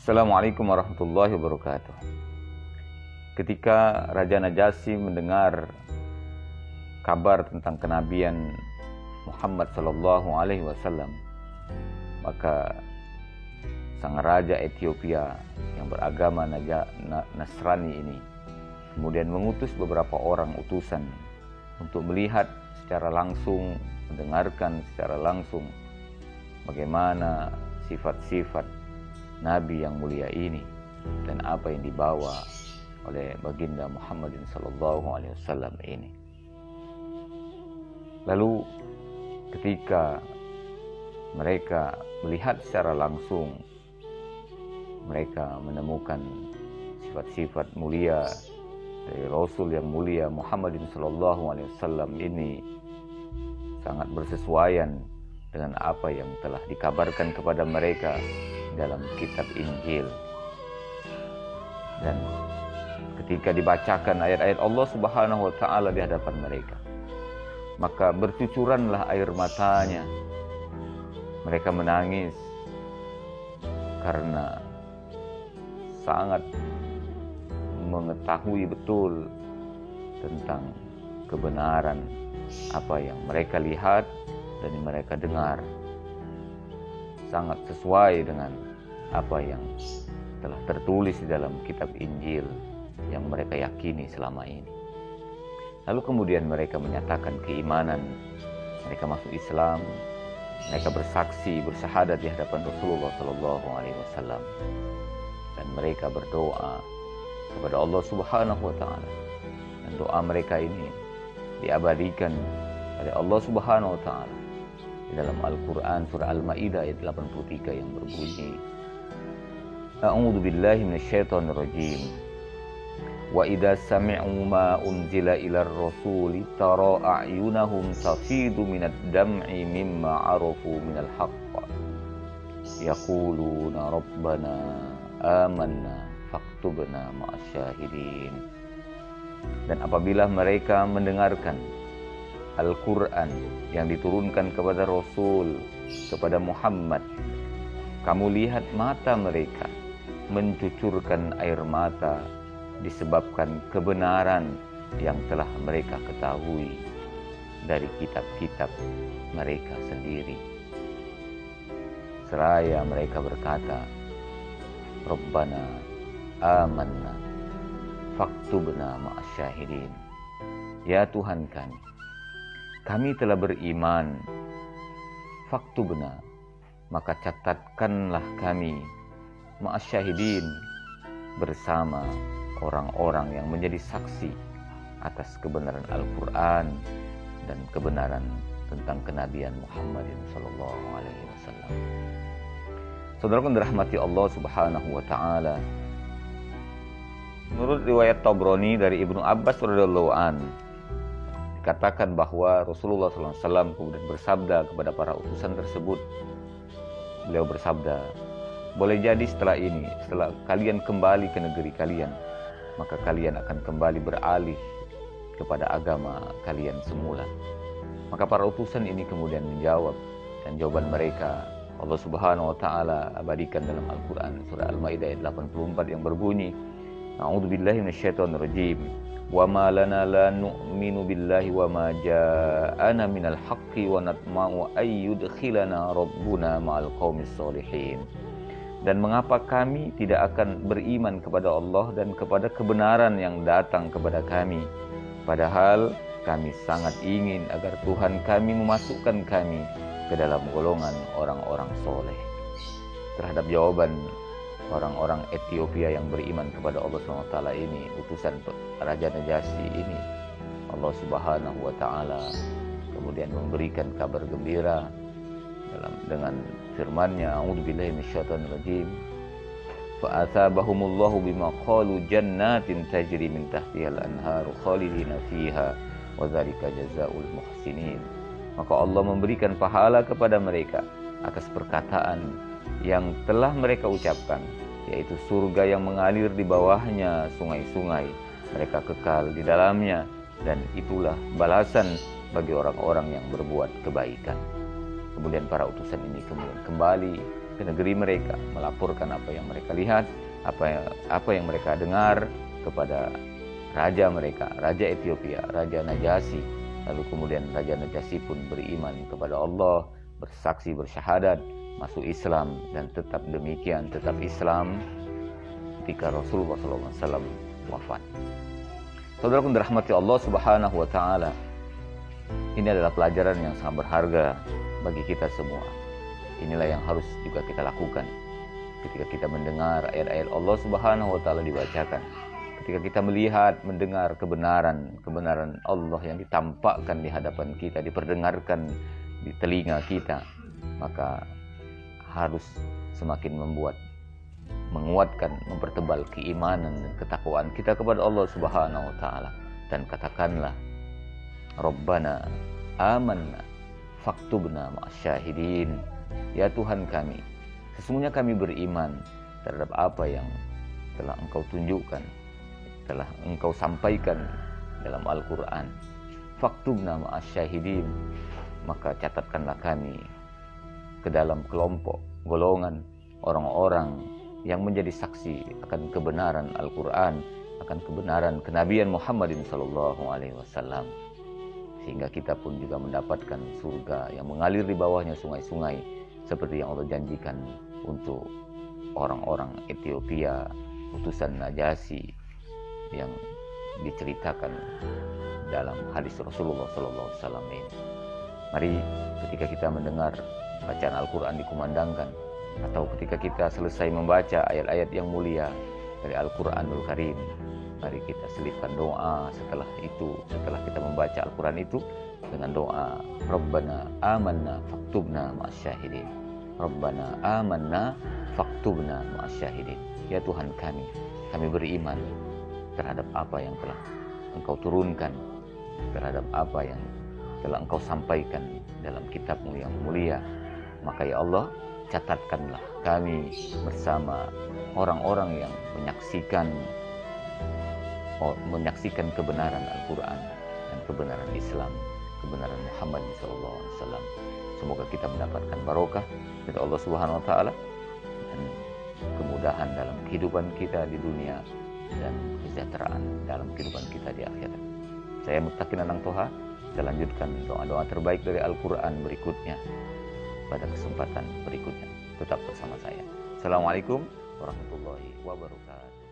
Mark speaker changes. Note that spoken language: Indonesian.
Speaker 1: Assalamualaikum warahmatullahi wabarakatuh. Ketika Raja Najasyi mendengar kabar tentang kenabian Muhammad sallallahu alaihi wasallam, maka sang raja Ethiopia yang beragama Nasrani ini kemudian mengutus beberapa orang utusan untuk melihat secara langsung, mendengarkan secara langsung bagaimana sifat-sifat Nabi yang mulia ini dan apa yang dibawa oleh baginda Muhammadin sallallahu alaihi wasallam ini. Lalu ketika mereka melihat secara langsung, mereka menemukan sifat-sifat mulia dari Rasul yang mulia Muhammadin sallallahu alaihi wasallam ini sangat bersesuaian dengan apa yang telah dikabarkan kepada mereka dalam kitab Injil. Dan ketika dibacakan ayat-ayat Allah Subhanahu wa taala di hadapan mereka, maka bercucuranlah air matanya. Mereka menangis karena sangat mengetahui betul tentang kebenaran apa yang mereka lihat dan yang mereka dengar, sangat sesuai dengan apa yang telah tertulis di dalam kitab Injil yang mereka yakini selama ini. Lalu kemudian mereka menyatakan keimanan, mereka masuk Islam, mereka bersaksi, bersyahadat di hadapan Rasulullah sallallahu alaihi wasallam, dan mereka berdoa kepada Allah Subhanahu wa taala. Dan doa mereka ini diabadikan oleh Allah Subhanahu wa taala di dalam Al-Quran surah Al-Ma'idah ayat 83 yang berbunyi, A'udzu billahi minasyaitonir rajim. Wa idza sami'u ma unzila ilar rasuli tara a'yunahum tafidu minad dam'i mimma 'arafu minal haqq. Yaquluna rabbana amanna faktubna ma'asyahidin. Dan apabila mereka mendengarkan Al-Quran yang diturunkan kepada Rasul, kepada Muhammad, kamu lihat mata mereka mencucurkan air mata disebabkan kebenaran yang telah mereka ketahui dari kitab-kitab mereka sendiri. Seraya mereka berkata, Rabbana amanna faktubna ma'asyahidin. Ya Tuhan kami telah beriman, faktubna, maka catatkanlah kami ma'asyahidin, bersama orang-orang yang menjadi saksi atas kebenaran Al-Quran dan kebenaran tentang kenabian Muhammadin sallallahu alaihi wasallam. Saudaraku dirahmati Allah Subhanahu wa taala, menurut riwayat Tabrani dari Ibnu Abbas radhiyallahu an, dikatakan bahwa Rasulullah SAW kemudian bersabda kepada para utusan tersebut. Beliau bersabda, boleh jadi setelah ini, setelah kalian kembali ke negeri kalian, maka kalian akan kembali beralih kepada agama kalian semula. Maka para utusan ini kemudian menjawab, dan jawaban mereka Allah Subhanahu wa taala abadikan dalam Al-Quran surah Al-Ma'idah ayat 84 yang berbunyi, A'udzu billahi minasyaitonir rajim. Wa ma lana la nu'minu billahi wa ma ja'ana minal haqqi wa natma'u ayyudkhilana rabbuna ma'al qaumis sholihin. Dan mengapa kami tidak akan beriman kepada Allah dan kepada kebenaran yang datang kepada kami, padahal kami sangat ingin agar Tuhan kami memasukkan kami ke dalam golongan orang-orang soleh. Terhadap jawaban orang-orang Ethiopia yang beriman kepada Allah SWT ini, utusan Raja Najasyi ini, Allah Subhanahu wa taala kemudian memberikan kabar gembira dengan firman-Nya, A'udzu billahi minasyaitonir rajim. Fa atsabahumullahu bima qalu jannatin tajri min tahtihal anharu khalidina fiha wa dzalika jazaa'ul muhsinin. Maka Allah memberikan pahala kepada mereka atas perkataan yang telah mereka ucapkan, yaitu surga yang mengalir di bawahnya sungai-sungai, mereka kekal di dalamnya, dan itulah balasan bagi orang-orang yang berbuat kebaikan. Kemudian para utusan ini kemudian kembali ke negeri mereka, melaporkan apa yang mereka lihat, apa yang mereka dengar kepada raja mereka, Raja Ethiopia, Raja Najasyi. Lalu kemudian Raja Najasyi pun beriman kepada Allah, bersaksi, bersyahadat, masuk Islam, dan tetap demikian, tetap Islam ketika Rasulullah SAW wafat. Saudaraku dirahmati Allah Subhanahu wa Ta'ala, ini adalah pelajaran yang sangat berharga bagi kita semua. Inilah yang harus juga kita lakukan ketika kita mendengar ayat-ayat Allah Subhanahu wa Ta'ala dibacakan. Ketika kita melihat, mendengar kebenaran Allah yang ditampakkan di hadapan kita, diperdengarkan di telinga kita, maka harus semakin menguatkan, mempertebal keimanan dan ketakwaan kita kepada Allah Subhanahu wa Ta'ala. Dan katakanlah, Rabbana amanna faktubna ma'asyahidin. Ya Tuhan kami, sesungguhnya kami beriman terhadap apa yang telah Engkau tunjukkan, telah Engkau sampaikan dalam Al-Quran. Faktubna ma'asyahidin, maka catatkanlah kami ke dalam kelompok, golongan orang-orang yang menjadi saksi akan kebenaran Al-Quran, akan kebenaran kenabian Muhammadin SAW, sehingga kita pun juga mendapatkan surga yang mengalir di bawahnya sungai-sungai, seperti yang Allah janjikan untuk orang-orang Ethiopia, utusan Najasyi, yang diceritakan dalam hadis Rasulullah SAW ini. Mari ketika kita mendengar bacaan Al-Quran dikumandangkan, atau ketika kita selesai membaca ayat-ayat yang mulia dari Al-Quranul Karim, mari kita selipkan doa setelah kita membaca Al-Quran itu dengan doa, Rabbana amanna faktubna ma'asyahidin. Rabbana amanna faktubna ma'asyahidin. Ya Tuhan kami beriman terhadap apa yang telah Engkau turunkan, terhadap apa yang telah Engkau sampaikan dalam kitab-Mu yang mulia. Maka ya Allah, catatkanlah kami bersama orang-orang yang menyaksikan kebenaran Al-Quran dan kebenaran Islam, kebenaran Muhammad SAW. Semoga kita mendapatkan barokah dari Allah Subhanahu wa Ta'ala dan kemudahan dalam kehidupan kita di dunia dan kesejahteraan dalam kehidupan kita di akhirat. Saya Muttaqin Anang Toha, kita lanjutkan doa-doa terbaik dari Al-Quran berikutnya pada kesempatan berikutnya. Tetap bersama saya. Assalamualaikum warahmatullahi wabarakatuh.